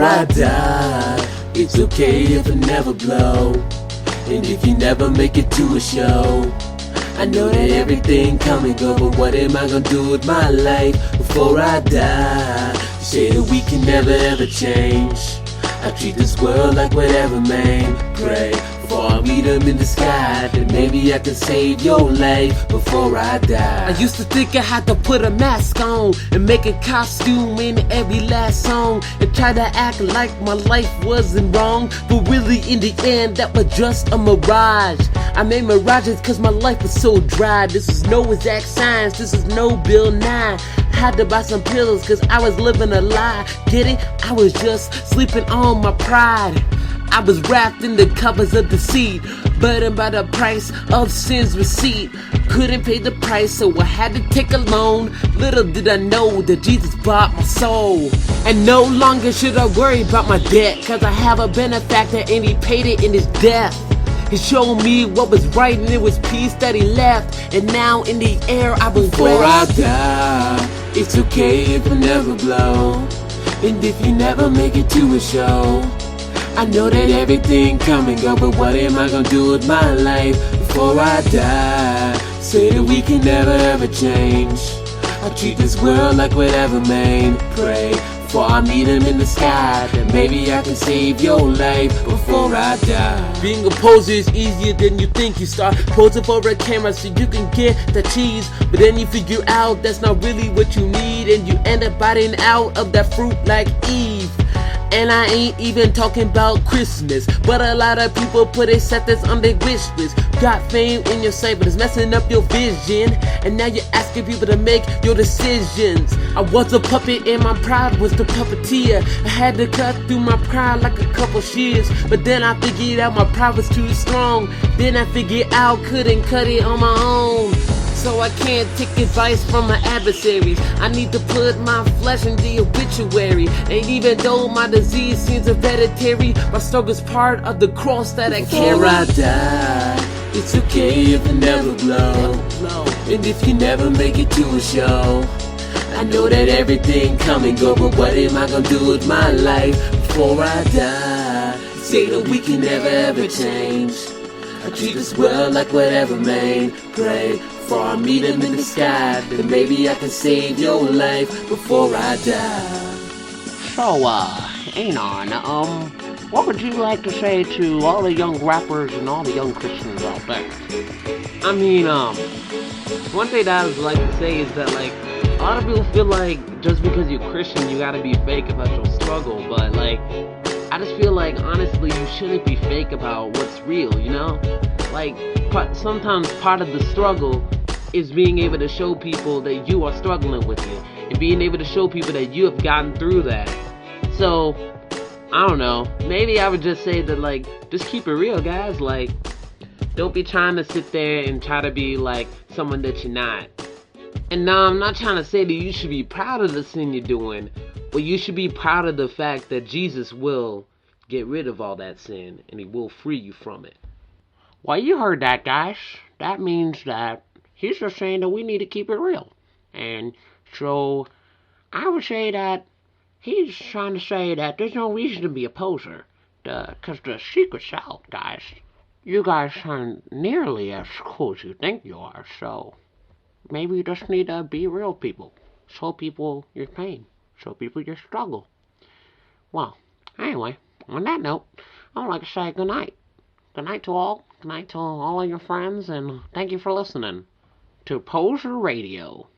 before I die. It's okay if I never blow, and if you never make it to a show. I know that everything come and go, but what am I gonna do with my life before I die? You say that we can never ever change. I treat this world like whatever, man. Pray before I meet him in the sky, then maybe I can save your life before I die. I used to think I had to put a mask on and make a costume in every last song and try to act like my life wasn't wrong, but really in the end that was just a mirage. I made mirages cause my life was so dry. This is no exact science, this is no Bill Nye. Had to buy some pills cause I was living a lie. Get it? I was just sleeping on my pride. I was wrapped in the covers of deceit, burdened by the price of sin's receipt. Couldn't pay the price, so I had to take a loan. Little did I know that Jesus bought my soul. And no longer should I worry about my debt, cause I have a benefactor and he paid it in his death. He showed me what was right and it was peace that he left. And now in the air I will before I die, it's okay if I never blow, and if you never make it to a show. I know that everything come and go, but what am I gonna do with my life before I die? Say that we can never ever change. I treat this world like whatever, man. Pray before I meet him in the sky, then maybe I can save your life before I die. Being a poser is easier than you think. You start posing for a camera so you can get the cheese, but then you figure out that's not really what you need, and you end up biting out of that fruit like Eve. And I ain't even talking about Christmas, but a lot of people put a set that's on their wish list. Got fame in your sight, but it's messing up your vision, and now you're asking people to make your decisions. I was a puppet and my pride was the puppeteer. I had to cut through my pride like a couple shears, but then I figured out my pride was too strong. Then I figured out couldn't cut it on my own. So I can't take advice from my adversaries. I need to put my flesh in the obituary. And even though my disease seems hereditary, my struggle's part of the cross that I carry. Before I die, it's okay if I never blow, and if you never make it to a show. I know that everything come and go, but what am I gonna do with my life before I die? Say that we can never ever change. I treat this world like whatever, man. Pray before I meet him in the sky, then maybe I can save your life before I die. So, Anon, what would you like to say to all the young rappers and all the young Christians out there? I mean, one thing that I would like to say is that, like, a lot of people feel like just because you're Christian, you gotta be fake about your struggle, but, like, I just feel like, honestly, you shouldn't be fake about what's real, you know? Like, sometimes part of the struggle is being able to show people that you are struggling with it, and being able to show people that you have gotten through that. So, I don't know, maybe I would just say that, like, just keep it real, guys. Like, don't be trying to sit there and try to be, like, someone that you're not. And now, I'm not trying to say that you should be proud of the sin you're doing, but you should be proud of the fact that Jesus will get rid of all that sin, and he will free you from it. Well, you heard that, guys. That means that he's just saying that we need to keep it real. And so, I would say that he's trying to say that there's no reason to be a poser. Because the secret's out, guys. You guys aren't nearly as cool as you think you are, so maybe you just need to be real people. Show people your pain. Show people your struggle. Well, anyway, on that note, I would like to say good night. Good night to all. Good night to all of your friends, and thank you for listening to Poser Radio.